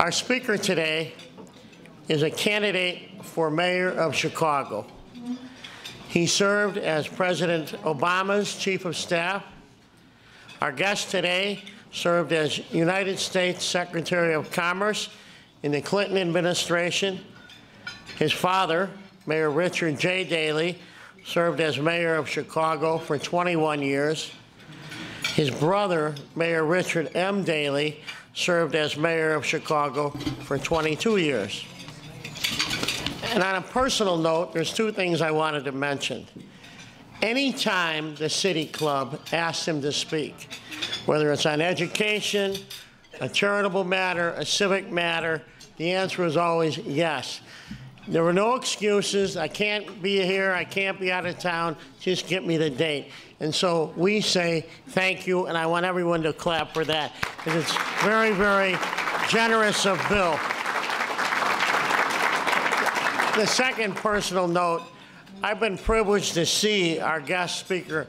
Our speaker today is a candidate for mayor of Chicago. He served as President Obama's chief of staff. Our guest today served as United States Secretary of Commerce in the Clinton administration. His father, Mayor Richard J. Daley, served as mayor of Chicago for 21 years. His brother, Mayor Richard M. Daley, served as mayor of Chicago for 22 years. And on a personal note, there's two things I wanted to mention. Anytime the City Club asks him to speak, whether it's on education, a charitable matter, a civic matter, the answer is always yes. There were no excuses. I can't be here. I can't be out of town. Just get me the date. And so we say thank you, and I want everyone to clap for that, because it's very, very generous of Bill. The second personal note, I've been privileged to see our guest speaker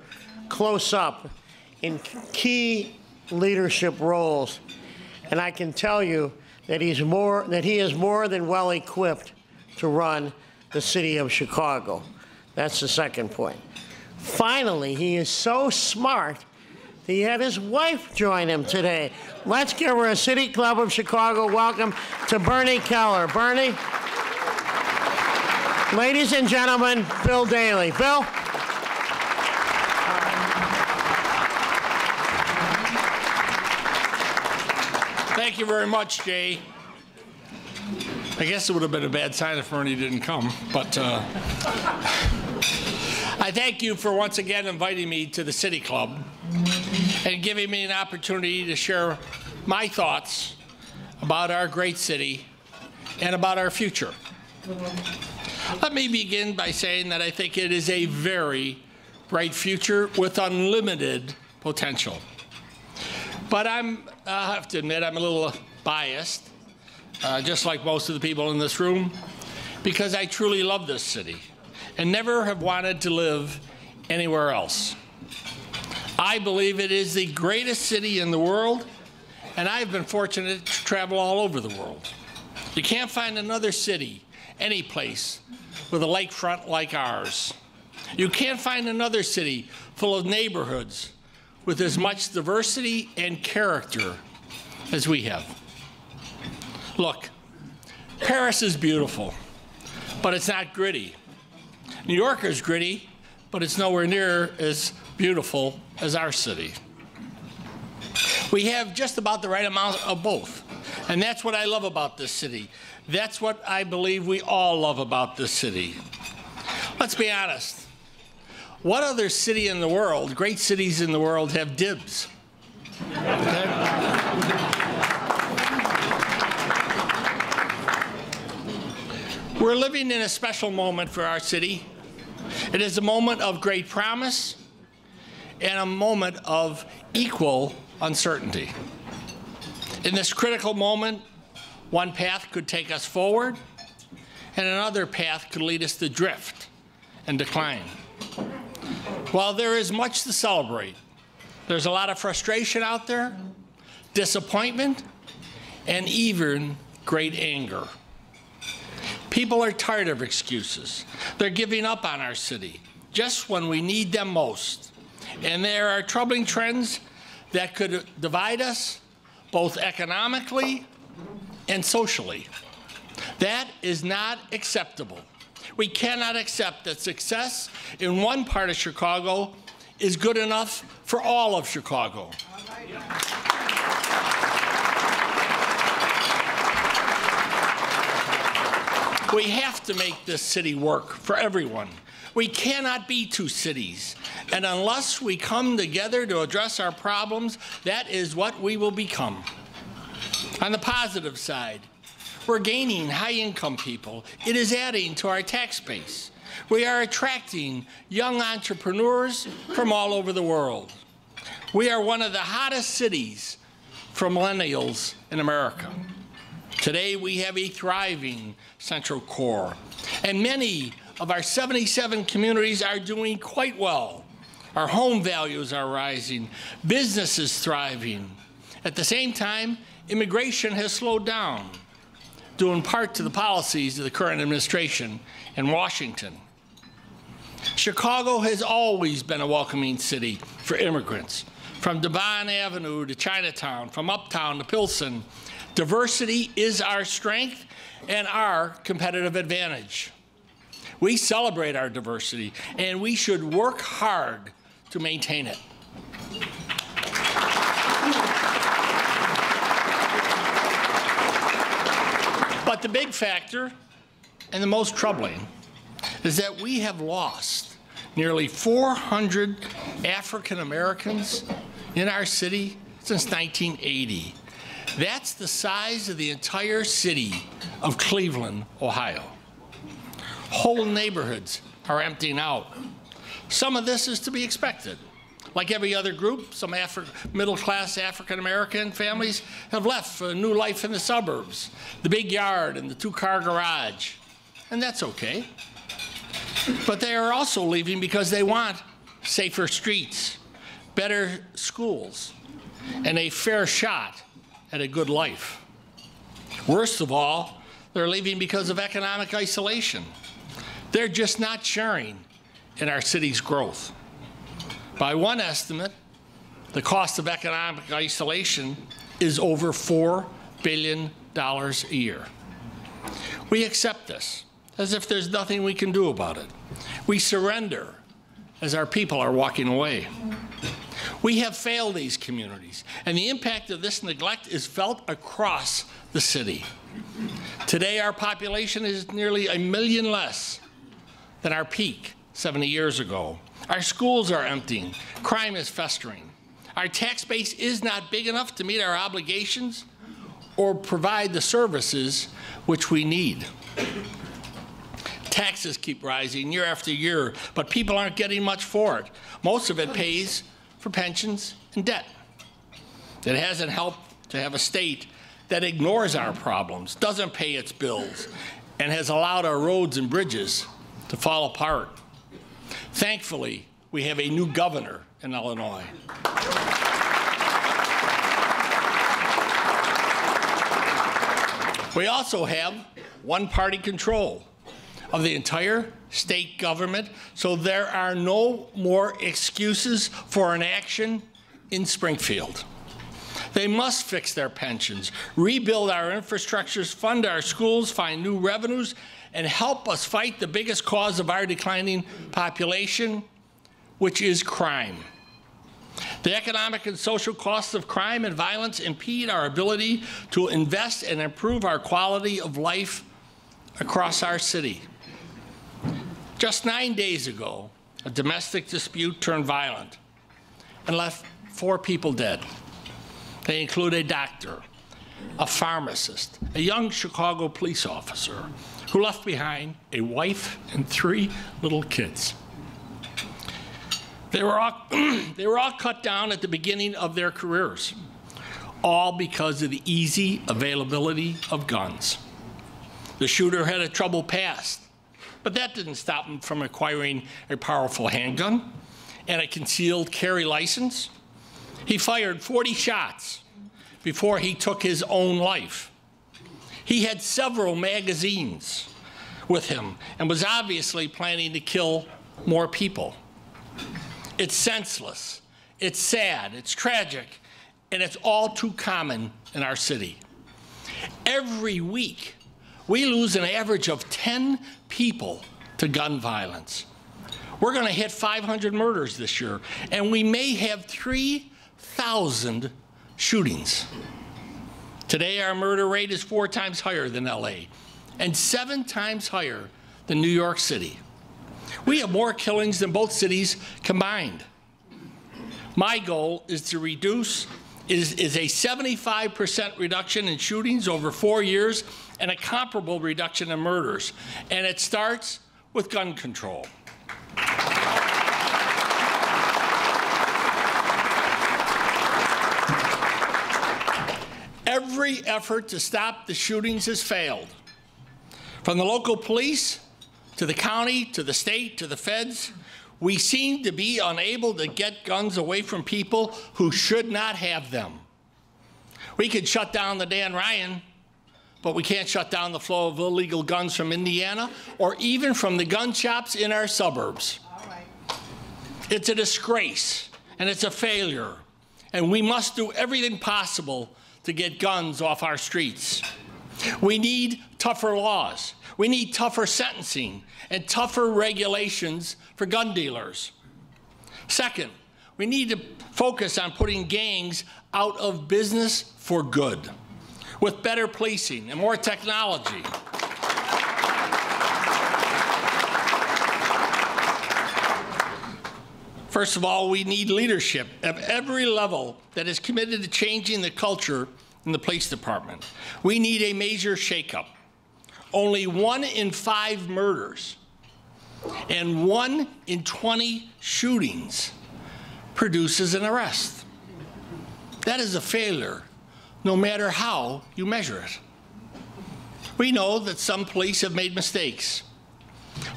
close up in key leadership roles, and I can tell you that he is more than well equipped to run the city of Chicago. That's the second point. Finally, he is so smart that he had his wife join him today. Let's give her a City Club of Chicago welcome to Bernie Keller. Bernie. Ladies and gentlemen, Bill Daly. Bill? Thank you very much, Jay. I guess it would have been a bad sign if Bernie didn't come, but I thank you for once again inviting me to the City Club and giving me an opportunity to share my thoughts about our great city and about our future. Let me begin by saying that I think it is a very bright future with unlimited potential. But I'll have to admit, I'm a little biased, just like most of the people in this room, because I truly love this city and never have wanted to live anywhere else. I believe it is the greatest city in the world, and I've been fortunate to travel all over the world. You can't find another city, any place, with a lakefront like ours. You can't find another city full of neighborhoods with as much diversity and character as we have. Look, Paris is beautiful, but it's not gritty. New York is gritty, but it's nowhere near as beautiful as our city. We have just about the right amount of both, and that's what I love about this city. That's what I believe we all love about this city. Let's be honest. What other city in the world, great cities in the world, have dibs? We're living in a special moment for our city. It is a moment of great promise and a moment of equal uncertainty. In this critical moment, one path could take us forward, and another path could lead us to drift and decline. While there is much to celebrate, there's a lot of frustration out there, disappointment, and even great anger. People are tired of excuses. They're giving up on our city just when we need them most. And there are troubling trends that could divide us both economically and socially. That is not acceptable. We cannot accept that success in one part of Chicago is good enough for all of Chicago. We have to make this city work for everyone. We cannot be two cities. And unless we come together to address our problems, that is what we will become. On the positive side, we're gaining high-income people. It is adding to our tax base. We are attracting young entrepreneurs from all over the world. We are one of the hottest cities for millennials in America. Today, we have a thriving Central Core, and many of our 77 communities are doing quite well. Our home values are rising, business is thriving. At the same time, immigration has slowed down. due in part to the policies of the current administration in Washington. Chicago has always been a welcoming city for immigrants. From Devon Avenue to Chinatown, from Uptown to Pilsen, diversity is our strength and our competitive advantage. We celebrate our diversity, and we should work hard to maintain it. But the big factor, and the most troubling, is that we have lost nearly 400 African Americans in our city since 1980. That's the size of the entire city of Cleveland, Ohio. Whole neighborhoods are emptying out. Some of this is to be expected. Like every other group, some middle-class African-American families have left for a new life in the suburbs, the big yard and the two-car garage, and that's okay. But they are also leaving because they want safer streets, better schools, and a fair shot at a good life. Worst of all, they're leaving because of economic isolation. They're just not sharing in our city's growth. By one estimate, the cost of economic isolation is over $4 billion a year. We accept this as if there's nothing we can do about it. We surrender as our people are walking away. We have failed these communities, and the impact of this neglect is felt across the city. Today, our population is nearly 1 million less than our peak 70 years ago. Our schools are emptying. Crime is festering. Our tax base is not big enough to meet our obligations or provide the services which we need. Taxes keep rising year after year, but people aren't getting much for it. Most of it pays for pensions and debt. It hasn't helped to have a state that ignores our problems, doesn't pay its bills, and has allowed our roads and bridges to fall apart. Thankfully, we have a new governor in Illinois. We also have one-party control of the entire state government, so there are no more excuses for inaction in Springfield. They must fix their pensions, rebuild our infrastructures, fund our schools, find new revenues, and help us fight the biggest cause of our declining population, which is crime. The economic and social costs of crime and violence impede our ability to invest and improve our quality of life across our city. Just 9 days ago, a domestic dispute turned violent and left 4 people dead. They include a doctor, a pharmacist, a young Chicago police officer who left behind a wife and 3 little kids. They were all cut down at the beginning of their careers, all because of the easy availability of guns. The shooter had a troubled past, but that didn't stop him from acquiring a powerful handgun and a concealed carry license. He fired 40 shots before he took his own life. He had several magazines with him and was obviously planning to kill more people. It's senseless, it's sad, it's tragic, and it's all too common in our city. Every week, we lose an average of 10 people to gun violence. We're going to hit 500 murders this year, and we may have 3,000 shootings. Today, our murder rate is 4 times higher than LA and 7 times higher than New York City. We have more killings than both cities combined. My goal is to reduce, is a 75% reduction in shootings over 4 years and a comparable reduction in murders. And it starts with gun control. Every effort to stop the shootings has failed. From the local police to the county, to the state, to the feds, we seem to be unable to get guns away from people who should not have them. We could shut down the Dan Ryan, but we can't shut down the flow of illegal guns from Indiana or even from the gun shops in our suburbs. All right. It's a disgrace and it's a failure, and we must do everything possible to get guns off our streets. We need tougher laws. We need tougher sentencing and tougher regulations for gun dealers. Second, we need to focus on putting gangs out of business for good with better policing and more technology. First of all, we need leadership at every level that is committed to changing the culture in the police department. We need a major shakeup. Only 1 in 5 murders and 1 in 20 shootings produces an arrest. That is a failure, no matter how you measure it. We know that some police have made mistakes,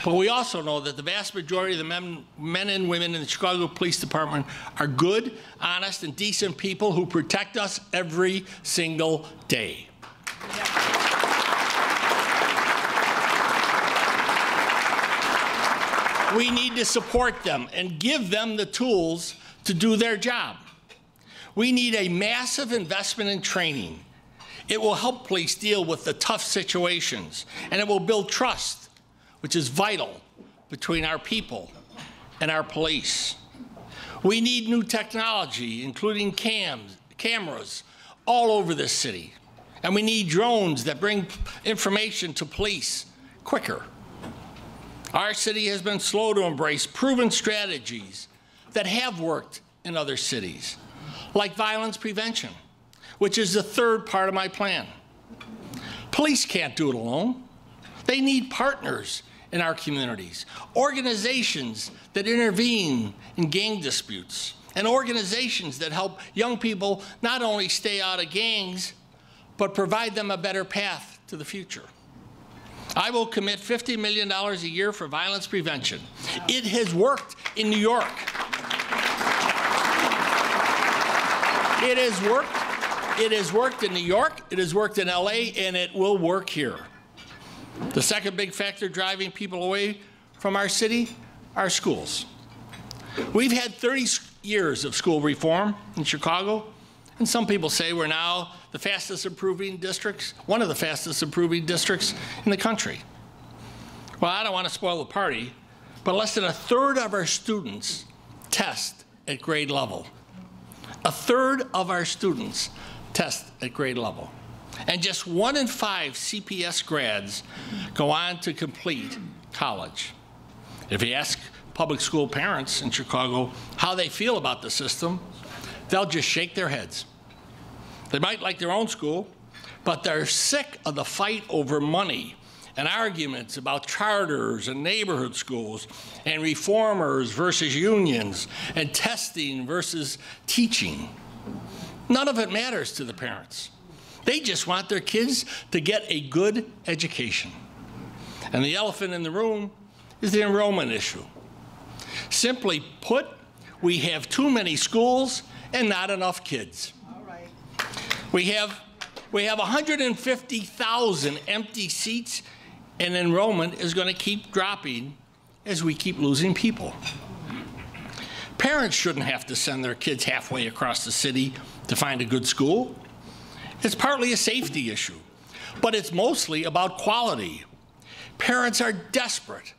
but we also know that the vast majority of the men and women in the Chicago Police Department are good, honest, and decent people who protect us every single day. We need to support them and give them the tools to do their job. We need a massive investment in training. It will help police deal with the tough situations, and it will build trust, which is vital between our people and our police. We need new technology, including cameras all over this city. And we need drones that bring information to police quicker. Our city has been slow to embrace proven strategies that have worked in other cities, like violence prevention, which is the third part of my plan. Police can't do it alone. They need partners in our communities, organizations that intervene in gang disputes, and organizations that help young people not only stay out of gangs, but provide them a better path to the future. I will commit $50 million a year for violence prevention. It has worked in New York. It has worked in New York, it has worked in LA, and it will work here. The second big factor driving people away from our city are schools. We've had 30 years of school reform in Chicago, and some people say we're now the fastest improving districts, one of the fastest improving districts in the country. Well, I don't want to spoil the party, but less than 1/3 of our students test at grade level. 1/3 of our students test at grade level. And just 1 in 5 CPS grads go on to complete college. If you ask public school parents in Chicago how they feel about the system, they'll just shake their heads. They might like their own school, but they're sick of the fight over money and arguments about charters and neighborhood schools and reformers versus unions and testing versus teaching. None of it matters to the parents. They just want their kids to get a good education. And the elephant in the room is the enrollment issue. Simply put, we have too many schools and not enough kids. All right. We have 150,000 empty seats, and enrollment is going to keep dropping as we keep losing people. Parents shouldn't have to send their kids halfway across the city to find a good school. It's partly a safety issue, but it's mostly about quality. Parents are desperate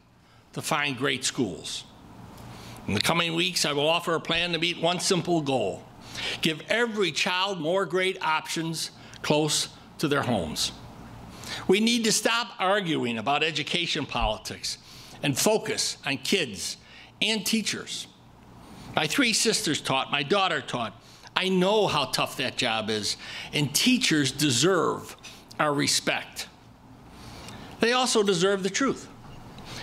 to find great schools. In the coming weeks, I will offer a plan to meet one simple goal: give every child more great options close to their homes. We need to stop arguing about education politics and focus on kids and teachers. My 3 sisters taught, my daughter taught. I know how tough that job is, and teachers deserve our respect. They also deserve the truth.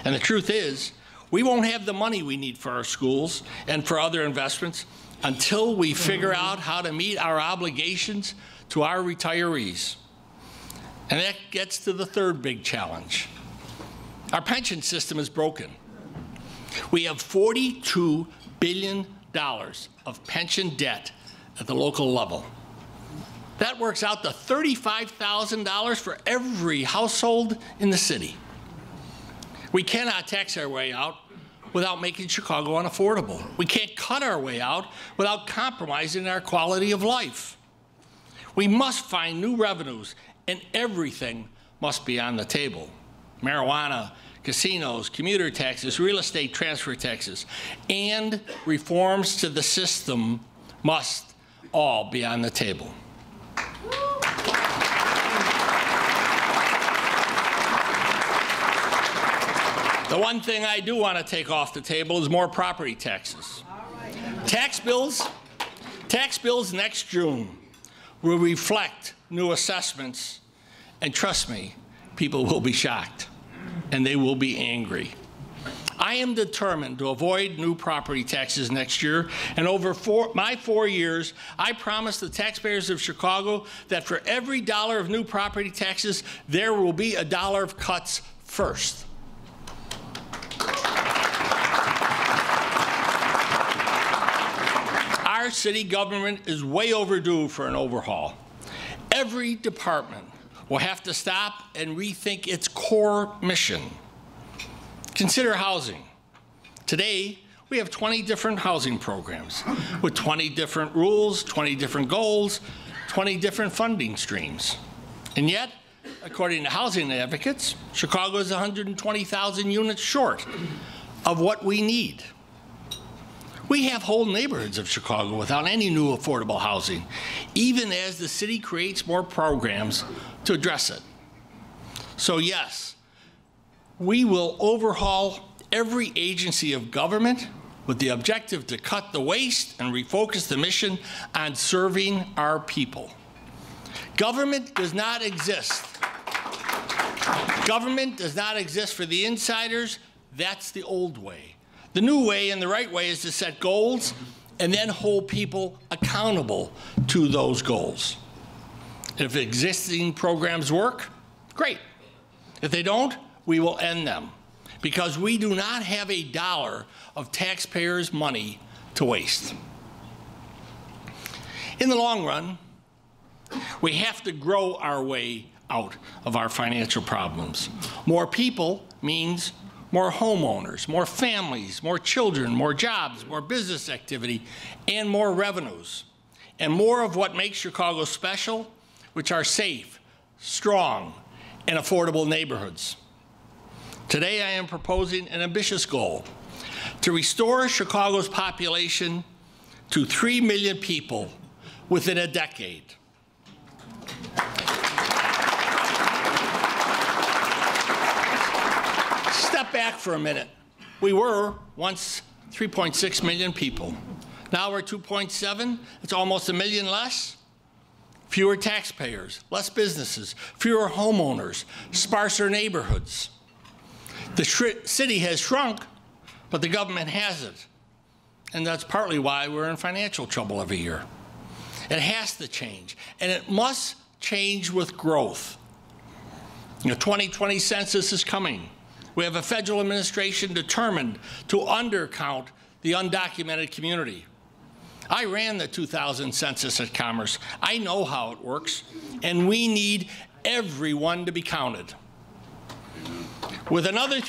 And the truth is, we won't have the money we need for our schools and for other investments until we figure out how to meet our obligations to our retirees. And that gets to the third big challenge. Our pension system is broken. We have $42 billion of pension debt at the local level. That works out to $35,000 for every household in the city. We cannot tax our way out without making Chicago unaffordable. We can't cut our way out without compromising our quality of life. We must find new revenues, and everything must be on the table. Marijuana, casinos, commuter taxes, real estate transfer taxes, and reforms to the system must all be on the table. The one thing I do want to take off the table is more property taxes. Tax bills next June will reflect new assessments, and trust me, people will be shocked and they will be angry. I am determined to avoid new property taxes next year, and over my 4 years, I promise the taxpayers of Chicago that for every dollar of new property taxes, there will be a dollar of cuts first. Our city government is way overdue for an overhaul. Every department will have to stop and rethink its core mission. Consider housing. Today, we have 20 different housing programs with 20 different rules, 20 different goals, 20 different funding streams. And yet, according to housing advocates, Chicago is 120,000 units short of what we need. We have whole neighborhoods of Chicago without any new affordable housing, even as the city creates more programs to address it. So yes, we will overhaul every agency of government with the objective to cut the waste and refocus the mission on serving our people. Government does not exist. Government does not exist for the insiders. That's the old way. The new way and the right way is to set goals and then hold people accountable to those goals. If existing programs work, great. If they don't, we will end them, because we do not have a dollar of taxpayers' money to waste. In the long run, we have to grow our way out of our financial problems. More people means more homeowners, more families, more children, more jobs, more business activity, and more revenues, and more of what makes Chicago special, which are safe, strong, and affordable neighborhoods. Today, I am proposing an ambitious goal to restore Chicago's population to 3 million people within a decade. Step back for a minute. We were once 3.6 million people. Now we're 2.7. It's almost 1 million less. Fewer taxpayers, less businesses, fewer homeowners, sparser neighborhoods. The city has shrunk, but the government hasn't. And that's partly why we're in financial trouble every year. It has to change, and it must change with growth. The 2020 census is coming. We have a federal administration determined to undercount the undocumented community. I ran the 2000 census at Commerce. I know how it works, and we need everyone to be counted. With another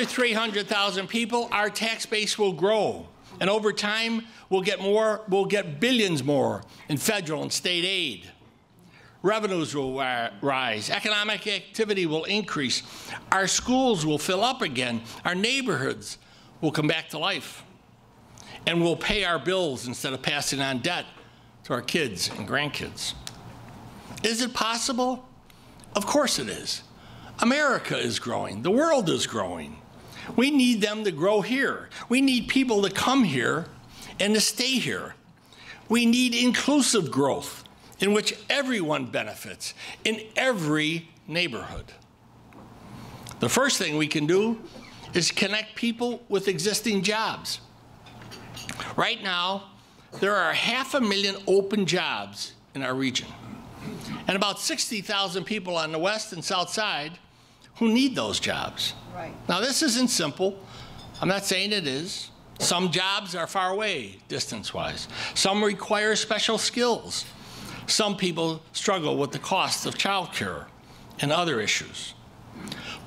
300,000 people, our tax base will grow, and over time, we'll get billions more in federal and state aid. Revenues will rise, economic activity will increase, our schools will fill up again, our neighborhoods will come back to life, and we'll pay our bills instead of passing on debt to our kids and grandkids. Is it possible? Of course it is. America is growing, the world is growing. We need them to grow here. We need people to come here and to stay here. We need inclusive growth in which everyone benefits in every neighborhood. The first thing we can do is connect people with existing jobs. Right now, there are 500,000 open jobs in our region, and about 60,000 people on the west and south side who need those jobs. Right. Now, this isn't simple. I'm not saying it is, Some jobs are far away, distance-wise. Some require special skills. Some people struggle with the cost of childcare and other issues.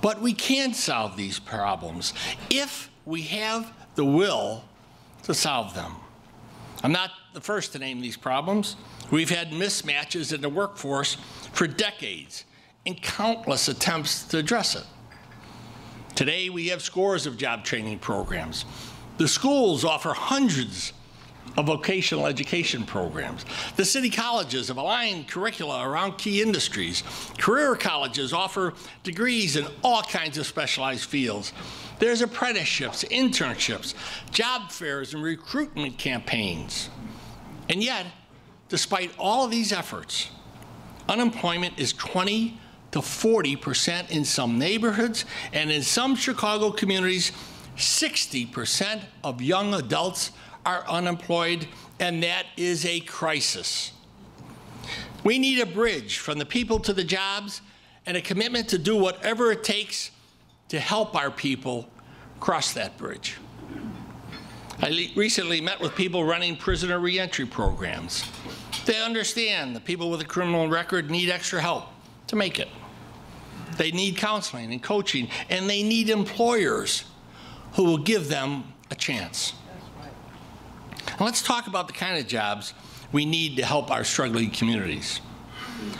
But we can solve these problems if we have the will to solve them. I'm not the first to name these problems. We've had mismatches in the workforce for decades and countless attempts to address it. Today, we have scores of job training programs. The schools offer hundreds of vocational education programs. The city colleges have aligned curricula around key industries. Career colleges offer degrees in all kinds of specialized fields. There's apprenticeships, internships, job fairs, and recruitment campaigns. And yet, despite all of these efforts, unemployment is 20 to 40% in some neighborhoods, and in some Chicago communities, 60% of young adults are unemployed, and that is a crisis. We need a bridge from the people to the jobs and a commitment to do whatever it takes to help our people cross that bridge. I recently met with people running prisoner reentry programs. They understand that people with a criminal record need extra help to make it. They need counseling and coaching, and they need employers who will give them a chance. Now let's talk about the kind of jobs we need to help our struggling communities.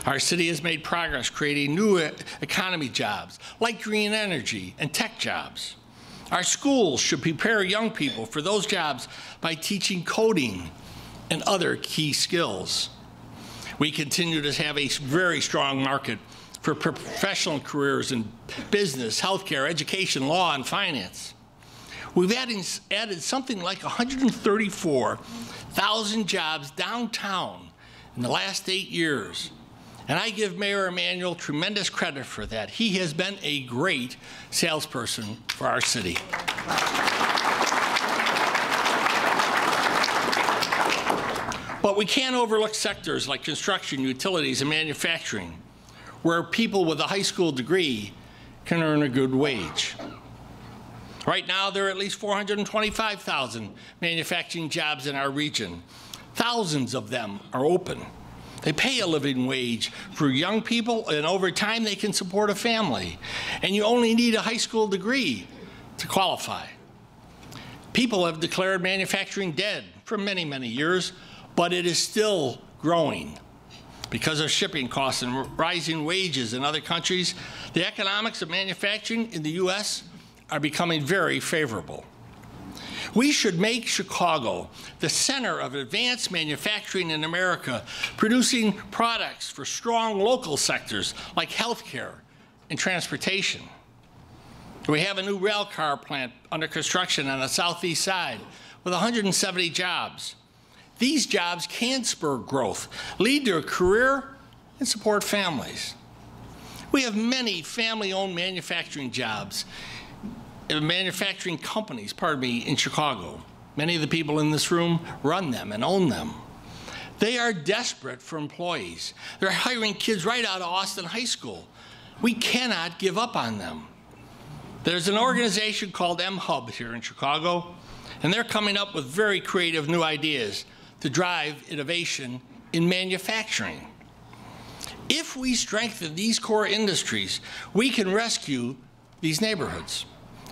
Our city has made progress creating new economy jobs like green energy and tech jobs. Our schools should prepare young people for those jobs by teaching coding and other key skills. We continue to have a very strong market for professional careers in business, healthcare, education, law, and finance. We've added something like 134,000 jobs downtown in the last 8 years. And I give Mayor Emanuel tremendous credit for that. He has been a great salesperson for our city. But we can't overlook sectors like construction, utilities, and manufacturing, where people with a high school degree can earn a good wage. Right now, there are at least 425,000 manufacturing jobs in our region. Thousands of them are open. They pay a living wage for young people, and over time they can support a family. And you only need a high school degree to qualify. People have declared manufacturing dead for many, many years, but it is still growing. Because of shipping costs and rising wages in other countries, the economics of manufacturing in the U.S. are becoming very favorable. We should make Chicago the center of advanced manufacturing in America, producing products for strong local sectors like healthcare and transportation. We have a new rail car plant under construction on the southeast side with 170 jobs. These jobs can spur growth, lead to a career, and support families. We have many family-owned manufacturing jobs, manufacturing companies, in Chicago. Many of the people in this room run them and own them. They are desperate for employees. They're hiring kids right out of Austin High School. We cannot give up on them. There's an organization called M-Hub here in Chicago, and they're coming up with very creative new ideas to drive innovation in manufacturing. If we strengthen these core industries, we can rescue these neighborhoods.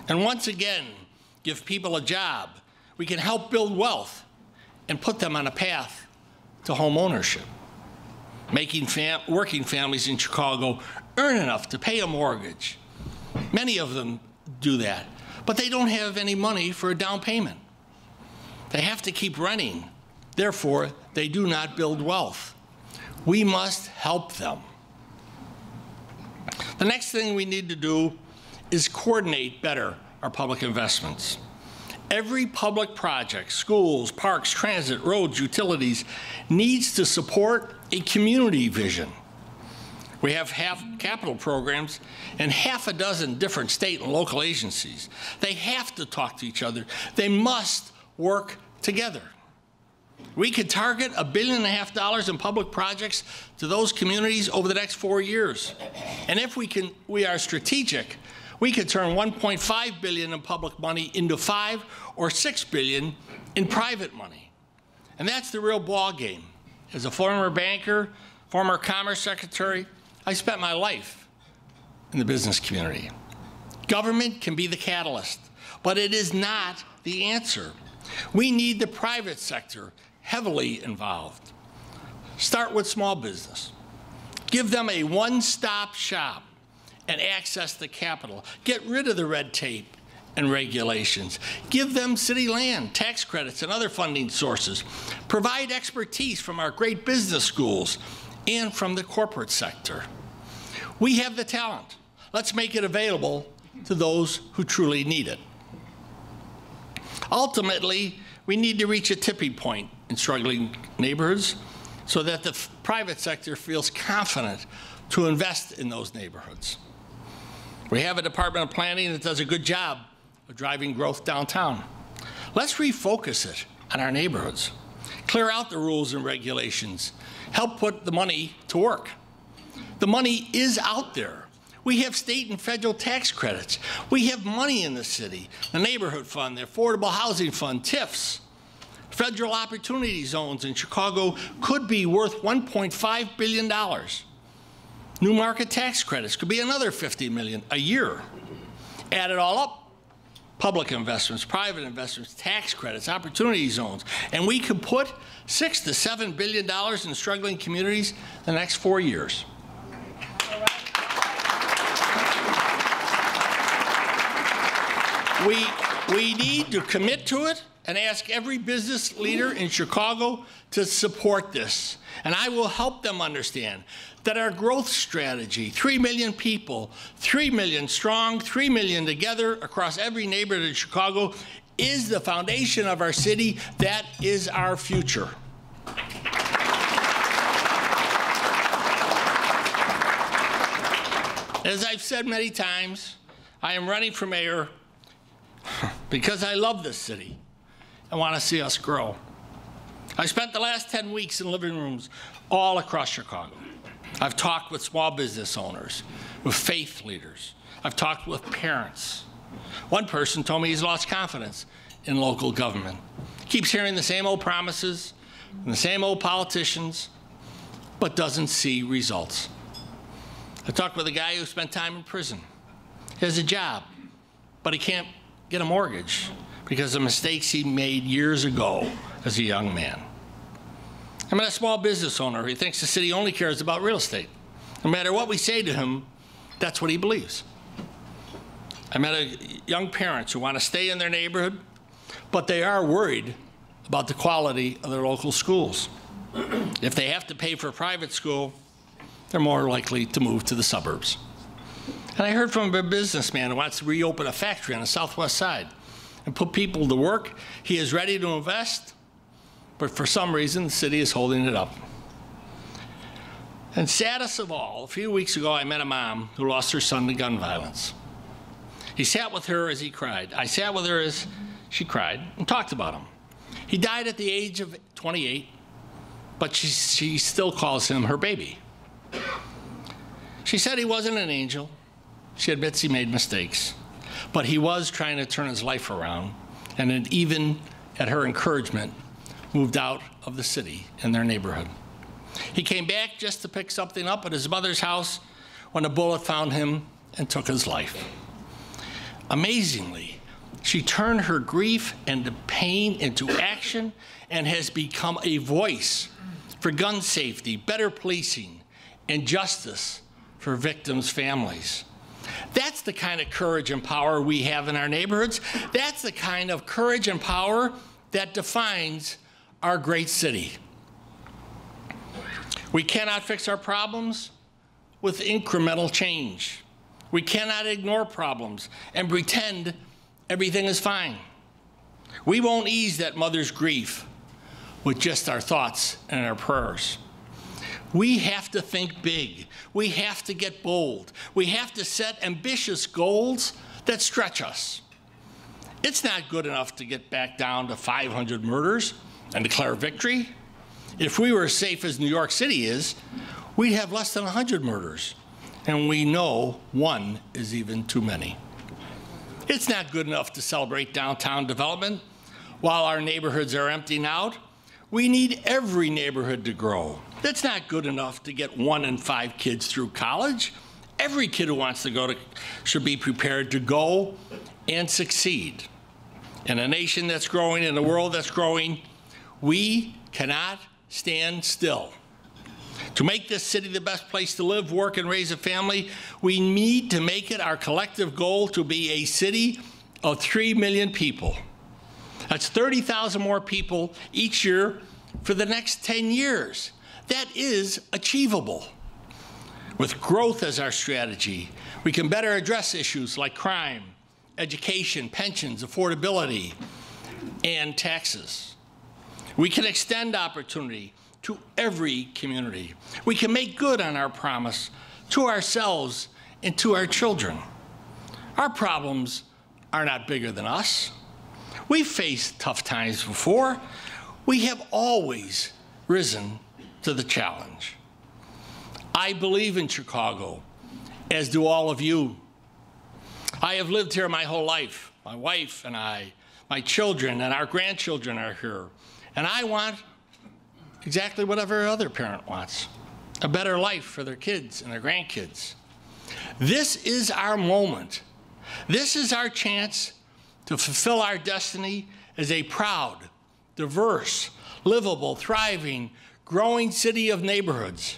And once again, give people a job. We can help build wealth and put them on a path to home ownership. Making working families in Chicago earn enough to pay a mortgage. Many of them do that, but they don't have any money for a down payment. They have to keep renting. Therefore, they do not build wealth. We must help them. The next thing we need to do is coordinate better our public investments. Every public project, schools, parks, transit, roads, utilities, needs to support a community vision. We have capital programs and half a dozen different state and local agencies. They have to talk to each other. They must work together. We could target $1.5 billion in public projects to those communities over the next 4 years. And if we are strategic, We could turn $1.5 billion in public money into $5 or $6 billion in private money. And that's the real ball game. As a former banker, former commerce secretary, I spent my life in the business community. Government can be the catalyst, but it is not the answer. We need the private sector heavily involved. Start with small business. Give them a one-stop shop and access to capital. Get rid of the red tape and regulations. Give them city land, tax credits, and other funding sources. Provide expertise from our great business schools and from the corporate sector. We have the talent. Let's make it available to those who truly need it. Ultimately, we need to reach a tipping point in struggling neighborhoods so that the private sector feels confident to invest in those neighborhoods. We have a Department of Planning that does a good job of driving growth downtown. Let's refocus it on our neighborhoods. Clear out the rules and regulations. Help put the money to work. The money is out there. We have state and federal tax credits. We have money in the city, the neighborhood fund, the affordable housing fund, TIFs. Federal opportunity zones in Chicago could be worth $1.5 billion. New market tax credits could be another $50 million a year. Add it all up, public investments, private investments, tax credits, opportunity zones, and we could put $6 to $7 billion in struggling communities the next 4 years. We need to commit to it and ask every business leader in Chicago to support this. And I will help them understand that our growth strategy, 3 million people, 3 million strong, 3 million together across every neighborhood in Chicago, is the foundation of our city. That is our future. As I've said many times, I am running for mayor because I love this city. I want to see us grow. I spent the last 10 weeks in living rooms all across Chicago. I've talked with small business owners, with faith leaders. I've talked with parents. One person told me he's lost confidence in local government. He keeps hearing the same old promises from the same old politicians, but doesn't see results. I talked with a guy who spent time in prison. He has a job, but he can't get a mortgage because of mistakes he made years ago as a young man. I met a small business owner who thinks the city only cares about real estate. No matter what we say to him, that's what he believes. I met young parents who want to stay in their neighborhood, but they are worried about the quality of their local schools. If they have to pay for a private school, they're more likely to move to the suburbs. And I heard from a businessman who wants to reopen a factory on the southwest side and put people to work. He is ready to invest, but for some reason, the city is holding it up. And saddest of all, a few weeks ago, I met a mom who lost her son to gun violence. He sat with her as he cried. I sat with her as she cried and talked about him. He died at the age of 28, but she still calls him her baby. She said he wasn't an angel. She admits he made mistakes, but he was trying to turn his life around, and it even, at her encouragement, moved out of the city in their neighborhood. He came back just to pick something up at his mother's house when a bullet found him and took his life. Amazingly, she turned her grief and pain into action and has become a voice for gun safety, better policing, and justice for victims' families. That's the kind of courage and power we have in our neighborhoods. That's the kind of courage and power that defines our great city. We cannot fix our problems with incremental change. We cannot ignore problems and pretend everything is fine. We won't ease that mother's grief with just our thoughts and our prayers. We have to think big. We have to get bold. We have to set ambitious goals that stretch us. It's not good enough to get back down to 500 murders and declare victory. If we were as safe as New York City is, we'd have less than 100 murders. And we know one is even too many. It's not good enough to celebrate downtown development while our neighborhoods are emptying out. We need every neighborhood to grow. That's not good enough to get 1 in 5 kids through college. Every kid who wants to go should be prepared to go and succeed. In a nation that's growing, in a world that's growing, we cannot stand still. To make this city the best place to live, work, and raise a family, we need to make it our collective goal to be a city of 3 million people. That's 30,000 more people each year for the next 10 years. That is achievable. With growth as our strategy, we can better address issues like crime, education, pensions, affordability, and taxes. We can extend opportunity to every community. We can make good on our promise to ourselves and to our children. Our problems are not bigger than us. We've faced tough times before. We have always risen to the challenge. I believe in Chicago, as do all of you. I have lived here my whole life. My wife and I, my children and our grandchildren are here. And I want exactly what every other parent wants, a better life for their kids and their grandkids. This is our moment. This is our chance to fulfill our destiny as a proud, diverse, livable, thriving, growing city of neighborhoods.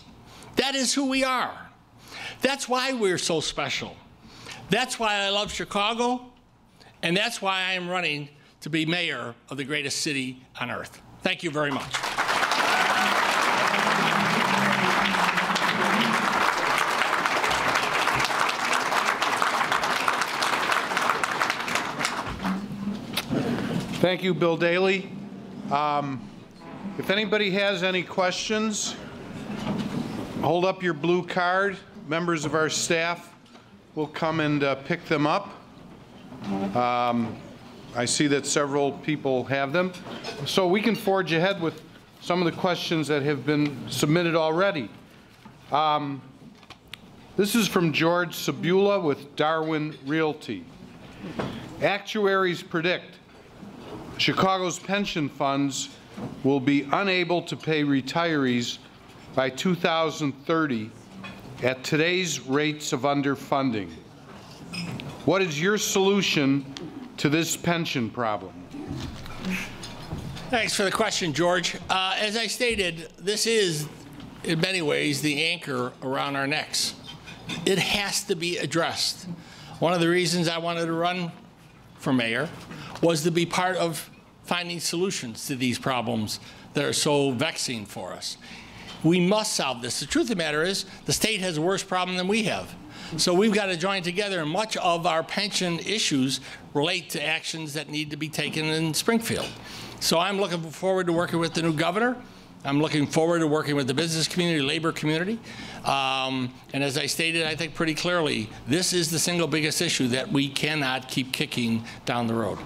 That is who we are. That's why we're so special. That's why I love Chicago, and that's why I am running to be mayor of the greatest city on earth. Thank you very much. Thank you, Bill Daly. If anybody has any questions, hold up your blue card. Members of our staff will come and pick them up. I see that several people have them. So we can forge ahead with some of the questions that have been submitted already. This is from George Sabula with Darwin Realty. Actuaries predict Chicago's pension funds will be unable to pay retirees by 2030 at today's rates of underfunding. What is your solution to this pension problem? Thanks for the question, George. As I stated, this is, in many ways, the anchor around our necks. It has to be addressed. One of the reasons I wanted to run for mayor was to be part of finding solutions to these problems that are so vexing for us. We must solve this. The truth of the matter is the state has a worse problem than we have. So we've got to join together, and much of our pension issues relate to actions that need to be taken in Springfield. So I'm looking forward to working with the new governor. I'm looking forward to working with the business community, labor community. And as I stated, I think pretty clearly, this is the single biggest issue that we cannot keep kicking down the road.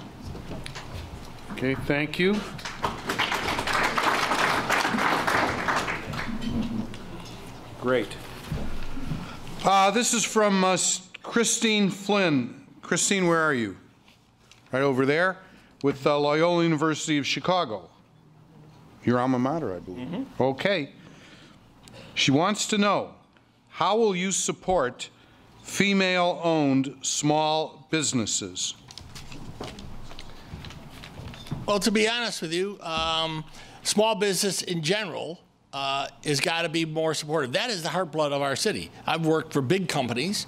Okay, thank you. Great. This is from Christine Flynn. Christine, where are you? Right over there with Loyola University of Chicago. Your alma mater, I believe. Mm-hmm. Okay. She wants to know, how will you support female-owned small businesses? Well, to be honest with you, small business in general has got to be more supported. That is the heartblood of our city. I've worked for big companies,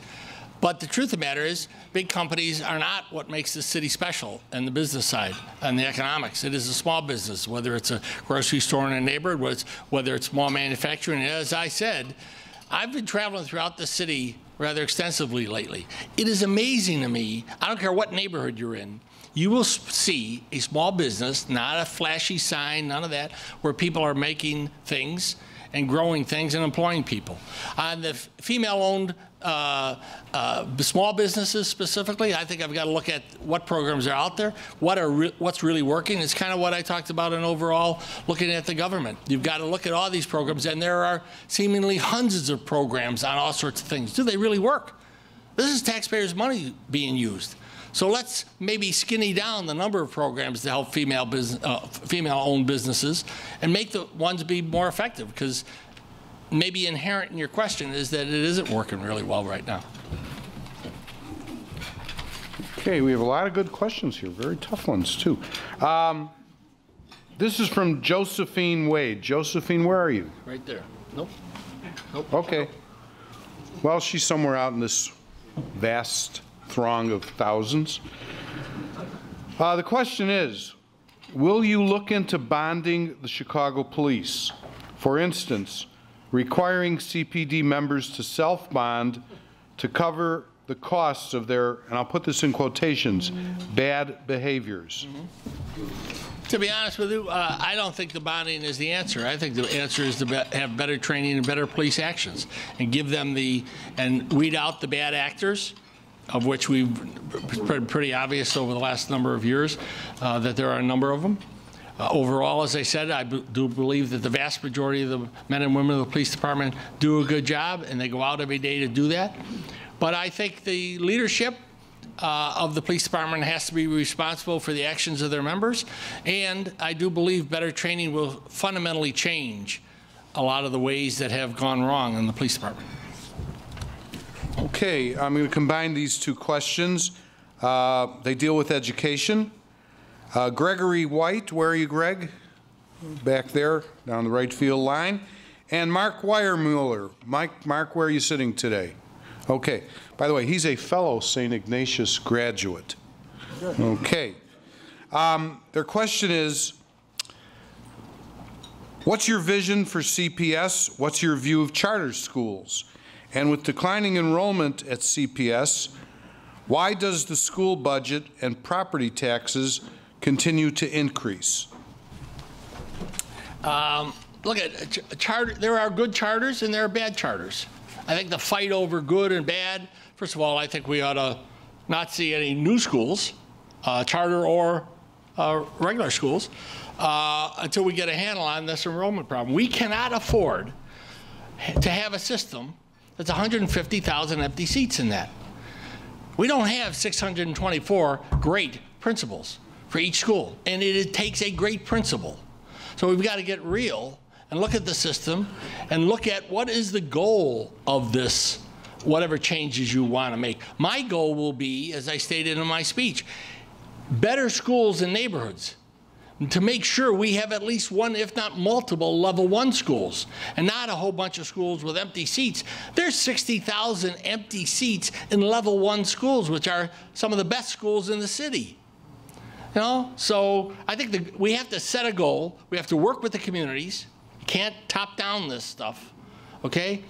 but the truth of the matter is big companies are not what makes this city special in the business side and the economics. It is a small business, whether it's a grocery store in a neighborhood, whether it's small manufacturing. And as I said, I've been traveling throughout the city rather extensively lately. It is amazing to me, I don't care what neighborhood you're in, you will see a small business, not a flashy sign, none of that, where people are making things and growing things and employing people. On the female-owned small businesses specifically, I think I've got to look at what programs are out there, what's really working. It's kind of what I talked about in overall looking at the government. You've got to look at all these programs, and there are seemingly hundreds of programs on all sorts of things. Do they really work? This is taxpayers' money being used. So let's maybe skinny down the number of programs to help female-owned businesses and make the ones be more effective, because maybe inherent in your question is that it isn't working really well right now. Okay, we have a lot of good questions here, very tough ones too. This is from Josephine Wade. Josephine, where are you? Right there. Nope. Nope. Okay. Well, she's somewhere out in this vast throng of thousands. The question is, will you look into bonding the Chicago police? For instance, requiring CPD members to self-bond to cover the costs of their, and I'll put this in quotations, bad behaviors. To be honest with you, I don't think the bonding is the answer. I think the answer is to have better training and better police actions, and give them and weed out the bad actors, of which we've been pretty obvious over the last number of years that there are a number of them. Overall, as I said, I do believe that the vast majority of the men and women of the police department do a good job, and they go out every day to do that. But I think the leadership of the police department has to be responsible for the actions of their members, and I do believe better training will fundamentally change a lot of the ways that have gone wrong in the police department. Okay, I'm going to combine these two questions. They deal with education. Gregory White, where are you, Greg? Back there, down the right field line. And Mark Weiermuller. Mark, where are you sitting today? Okay. By the way, he's a fellow St. Ignatius graduate. Okay. Their question is, what's your vision for CPS? What's your view of charter schools? And with declining enrollment at CPS, why does the school budget and property taxes continue to increase? Look at charter. There are good charters and there are bad charters. I think the fight over good and bad, first of all, I think we ought to not see any new schools, charter or regular schools, until we get a handle on this enrollment problem. We cannot afford to have a system that's 150,000 empty seats in that. We don't have 624 great principals for each school, and it takes a great principal. So we've got to get real and look at the system and look at what is the goal of this, whatever changes you want to make. My goal will be, as I stated in my speech, better schools in neighborhoods, to make sure we have at least one, if not multiple, level 1 schools, and not a whole bunch of schools with empty seats. There's 60,000 empty seats in level 1 schools, which are some of the best schools in the city. You know, so I think we have to set a goal. We have to work with the communities. Can't top down this stuff, okay?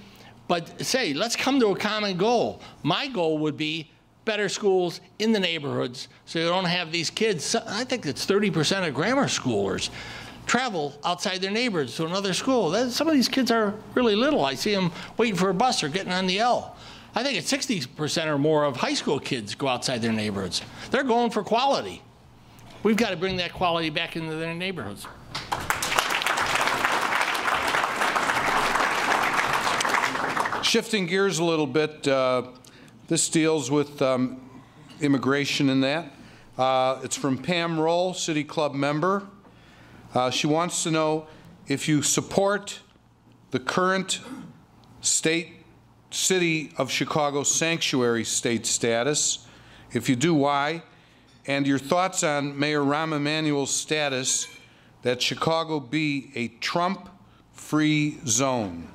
But say, let's come to a common goal. My goal would be better schools in the neighborhoods, so you don't have these kids. I think it's 30% of grammar schoolers travel outside their neighborhoods to another school. Some of these kids are really little. I see them waiting for a bus or getting on the L. I think it's 60% or more of high school kids go outside their neighborhoods. They're going for quality. We've got to bring that quality back into their neighborhoods. Shifting gears a little bit, this deals with immigration and that. It's from Pam Roll, City Club member. She wants to know if you support the current City of Chicago sanctuary state status. If you do, why? And your thoughts on Mayor Rahm Emanuel's status that Chicago be a Trump-free zone.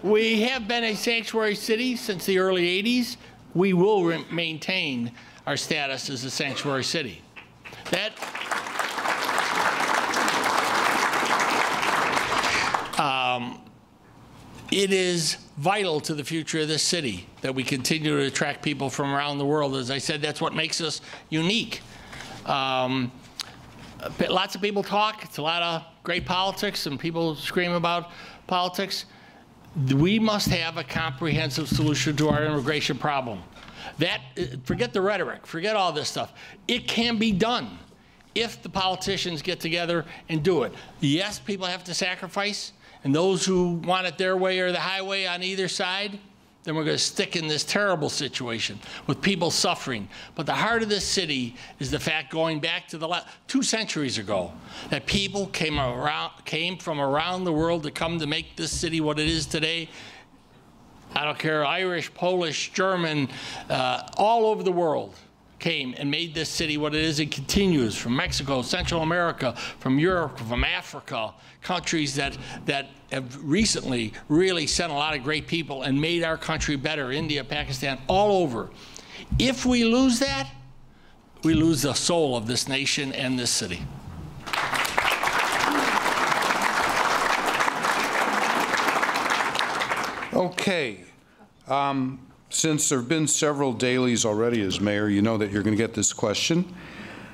We have been a sanctuary city since the early 80s. We will maintain our status as a sanctuary city. It is vital to the future of this city that we continue to attract people from around the world. As I said, that's what makes us unique. Lots of people talk. It's a lot of great politics, and people scream about politics. We must have a comprehensive solution to our immigration problem. Forget the rhetoric, forget all this stuff. It can be done if the politicians get together and do it. Yes, people have to sacrifice, and those who want it their way or the highway on either side, then we're going to stick in this terrible situation with people suffering. But the heart of this city is the fact, going back to the 2 centuries ago, that people came from around the world to come to make this city what it is today. I don't care, Irish, Polish, German, all over the world came and made this city what it is. It continues from Mexico, Central America, from Europe, from Africa, countries that have recently really sent a lot of great people and made our country better, India, Pakistan, all over. If we lose that, we lose the soul of this nation and this city. Okay. Since there have been several Daleys already as mayor, you know that you're going to get this question.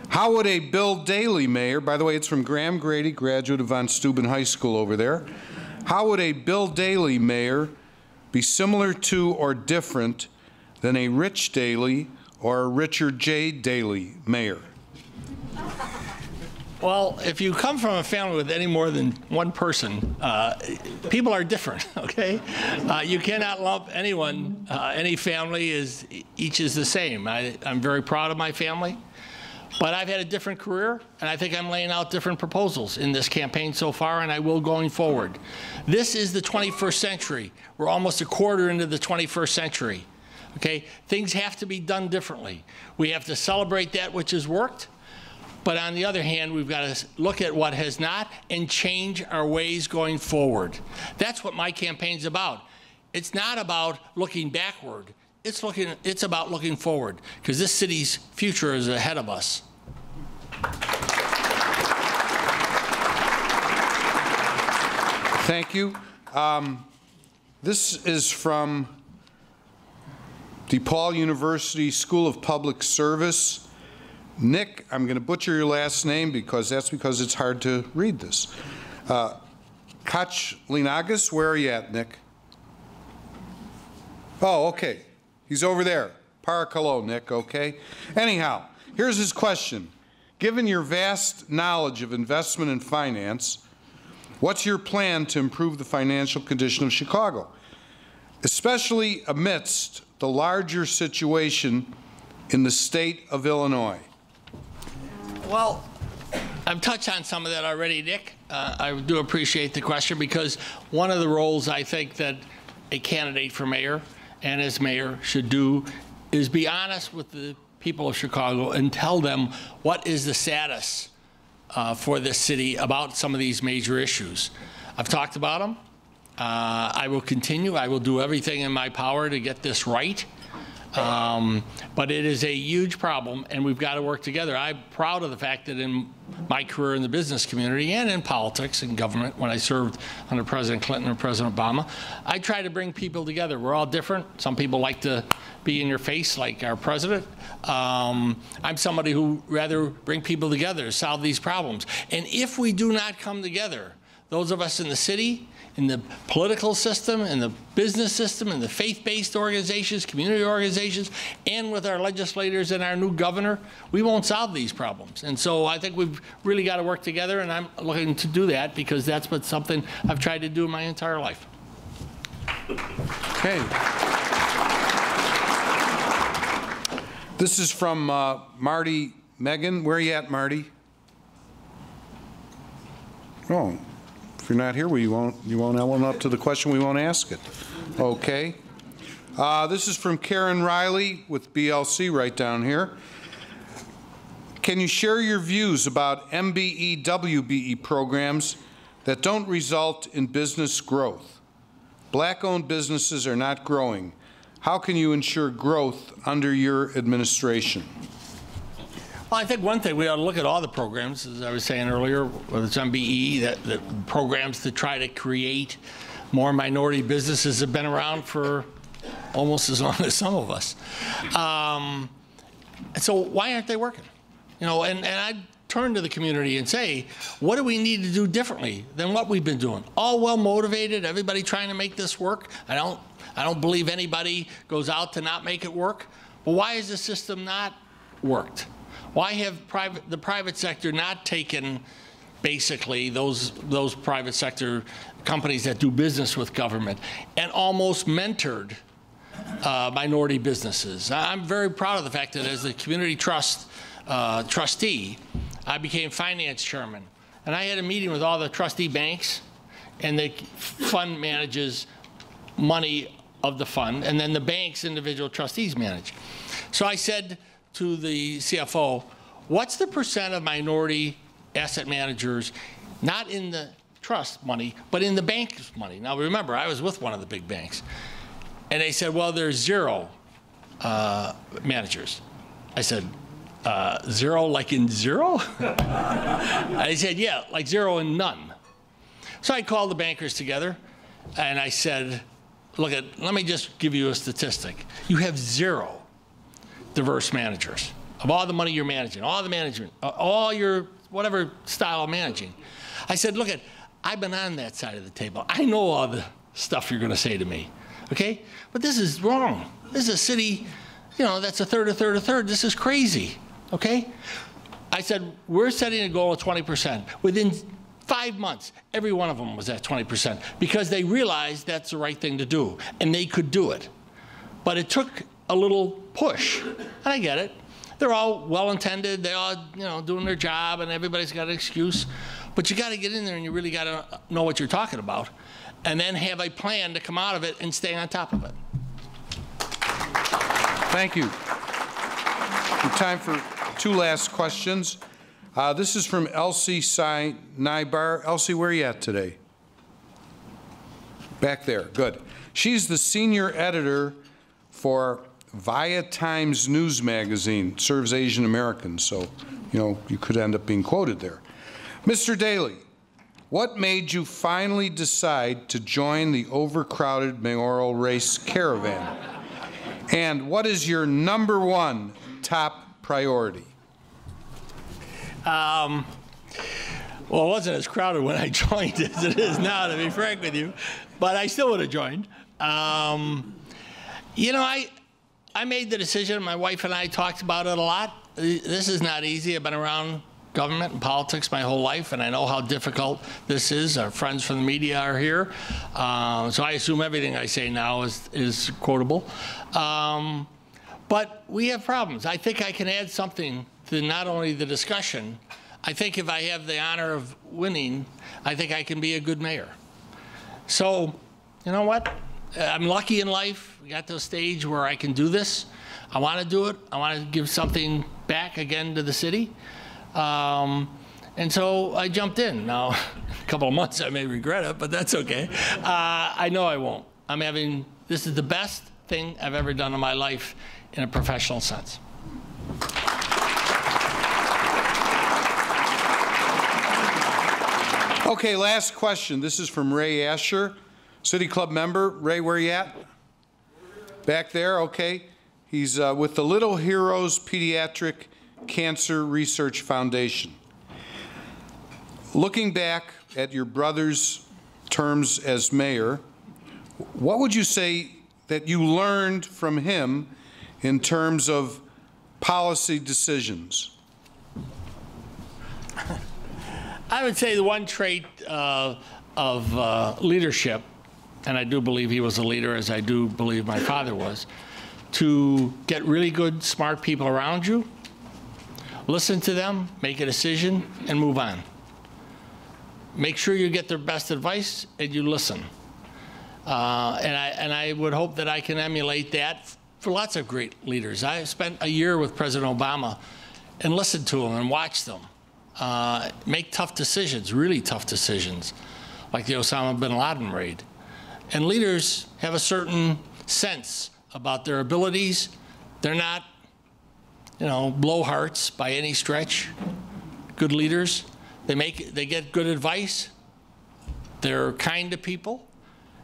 How would a Bill Daley mayor, by the way, it's from Graham Grady, graduate of Von Steuben High School over there. How would a Bill Daley mayor be similar to or different than a Rich Daley or a Richard J. Daley mayor? Well, if you come from a family with any more than one person, people are different, okay? You cannot lump anyone, any family each is the same. I'm very proud of my family, but I've had a different career, and I think I'm laying out different proposals in this campaign so far, and I will going forward. This is the 21st century. We're almost a quarter into the 21st century, okay? Things have to be done differently. We have to celebrate that which has worked. But on the other hand, we've got to look at what has not and change our ways going forward. That's what my campaign's about. It's not about looking backward. It's about looking forward, because this city's future is ahead of us. Thank you. This is from DePaul University School of Public Service. Nick, I'm going to butcher your last name because it's hard to read this. Kachlinagas, where are you at, Nick? Oh, okay. He's over there. Parakalo, Nick, okay? Anyhow, here's his question. Given your vast knowledge of investment and finance, what's your plan to improve the financial condition of Chicago, especially amidst the larger situation in the state of Illinois? Well, I've touched on some of that already, Nick. I do appreciate the question, because one of the roles I think that a candidate for mayor and as mayor should do is be honest with the people of Chicago and tell them what is the status for this city about some of these major issues. I've talked about them. I will continue. I will do everything in my power to get this right. But it is a huge problem, and we've got to work together. I'm proud of the fact that in my career in the business community and in politics and government, when I served under President Clinton and President Obama, I try to bring people together. We're all different. Some people like to be in your face, like our president. I'm somebody who rather bring people together to solve these problems. And if we do not come together, those of us in the city, in the political system, in the business system, in the faith-based organizations, community organizations, and with our legislators and our new governor, we won't solve these problems. And so I think we've really got to work together, and I'm looking to do that because that's what something I've tried to do my entire life. Okay. This is from Marty Megan. Where are you at, Marty? Oh. If you're not here, you won't own up to the question, we won't ask it. Okay. This is from Karen Riley with BLC right down here. Can you share your views about MBE, WBE programs that don't result in business growth? Black-owned businesses are not growing. How can you ensure growth under your administration? Well, I think one thing, we ought to look at all the programs, as I was saying earlier, whether it's MBE, the programs to try to create more minority businesses have been around for almost as long as some of us. So why aren't they working? You know, and I turn to the community and say, what do we need to do differently than what we've been doing? All well motivated, everybody trying to make this work. I don't believe anybody goes out to not make it work. But why has the system not worked? Why have the private sector not taken basically those private sector companies that do business with government and almost mentored minority businesses. I'm very proud of the fact that as the community trust trustee, I became finance chairman. And I had a meeting with all the trustee banks, and the fund manages money of the fund, and then the bank's individual trustees manage. So I said to the CFO, what's the percent of minority asset managers, not in the trust money, but in the bank's money? Now remember, I was with one of the big banks. And they said, well, there's 0 managers. I said, 0 like in 0? I said, yeah, like 0 and none. So I called the bankers together, and I said, look, let me just give you a statistic. You have 0 diverse managers of all the money you're managing, all the management, all your whatever style of managing. I said, look, I've been on that side of the table. I know all the stuff you're going to say to me, okay? But this is wrong. This is a city, you know, that's a third, a third, a third. This is crazy, okay? I said, we're setting a goal of 20%. Within 5 months, every one of them was at 20% because they realized that's the right thing to do, and they could do it. But it took a little push, and I get it. They're all well-intended, they all, you know, doing their job, and everybody's got an excuse. But you got to get in there, and you really got to know what you're talking about, and then have a plan to come out of it and stay on top of it. Thank you. Time for 2 last questions. This is from Elsie Nybar. Elsie, where are you at today? Back there, good. She's the senior editor for Via Times News Magazine, serves Asian Americans, so, you know, you could end up being quoted there. Mr. Daly, what made you finally decide to join the overcrowded mayoral race caravan? And what is your #1 top priority? Well, it wasn't as crowded when I joined as it is now, to be frank with you, but I still would have joined. You know, I made the decision, my wife and I talked about it a lot. This is not easy. I've been around government and politics my whole life, and I know how difficult this is. Our friends from the media are here, so I assume everything I say now is quotable. But we have problems. I think I can add something to not only the discussion. I think if I have the honor of winning, I think I can be a good mayor. So, you know what? I'm lucky in life. We got to a stage where I can do this. I want to do it. I want to give something back again to the city. And so I jumped in. Now, a couple of months I may regret it, but that's okay. I know I won't. This is the best thing I've ever done in my life in a professional sense. Okay, last question. This is from Ray Asher, City Club member. Ray, where are you at? Back there, okay. He's with the Little Heroes Pediatric Cancer Research Foundation. Looking back at your brother's terms as mayor, what would you say that you learned from him in terms of policy decisions? I would say the one trait of leadership, and I do believe he was a leader, as I do believe my father was, to get really good, smart people around you, listen to them, make a decision, and move on. Make sure you get their best advice and you listen. And I would hope that I can emulate that for lots of great leaders. I spent a year with President Obama and listened to him and watched them make tough decisions, really tough decisions, like the Osama bin Laden raid. And leaders have a certain sense about their abilities. They're not, you know, blowhards by any stretch. Good leaders, they get good advice. They're kind to people,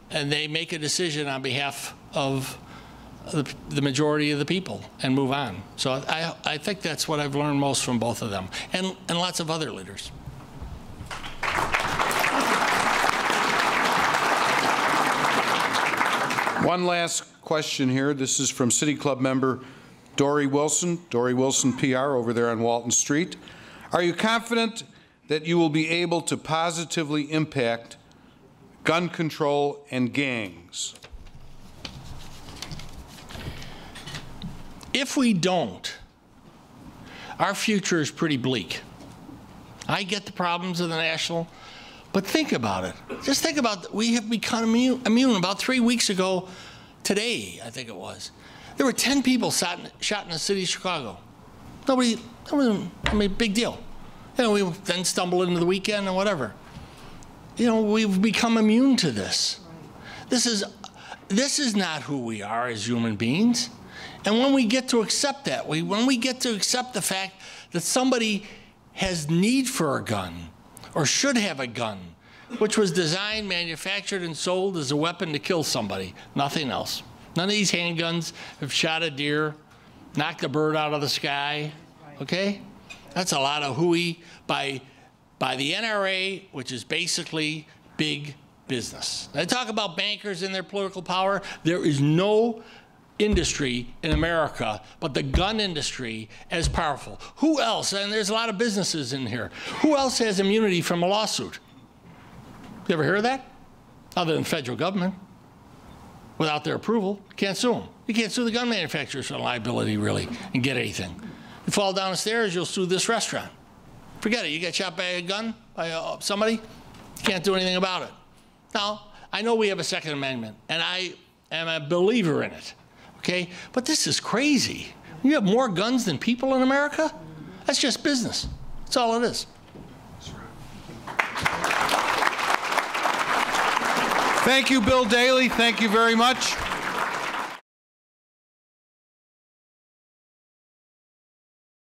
and they make a decision on behalf of the majority of the people and move on. So I think that's what I've learned most from both of them, and lots of other leaders. One last question here. This is from City Club member Dory Wilson PR over there on Walton Street. Are you confident that you will be able to positively impact gun control and gangs? If we don't, our future is pretty bleak. I get the problems of the national, but think about it. Just think about, we have become immune. About 3 weeks ago, today, I think it was, there were 10 people shot in the city of Chicago. Nobody, I mean, big deal. You know, we then stumble into the weekend and whatever. You know, we've become immune to this. This is not who we are as human beings. And when we get to accept that, when we get to accept the fact that somebody has need for a gun, or should have a gun, which was designed, manufactured, and sold as a weapon to kill somebody, nothing else. None of these handguns have shot a deer, knocked a bird out of the sky, okay? That's a lot of hooey by the NRA, which is basically big business. I talk about bankers and their political power. There is no industry in America but the gun industry as powerful. Who else, and there's a lot of businesses in here, who else has immunity from a lawsuit? You ever hear of that? Other than federal government. Without their approval, you can't sue them. You can't sue the gun manufacturers for liability, really, and get anything. You fall down the stairs, you'll sue this restaurant. Forget it. You get shot by a gun, by somebody, you can't do anything about it. Now, I know we have a Second Amendment, and I am a believer in it, okay? But this is crazy. You have more guns than people in America? That's just business. That's all it is. Thank you, Bill Daley. Thank you very much.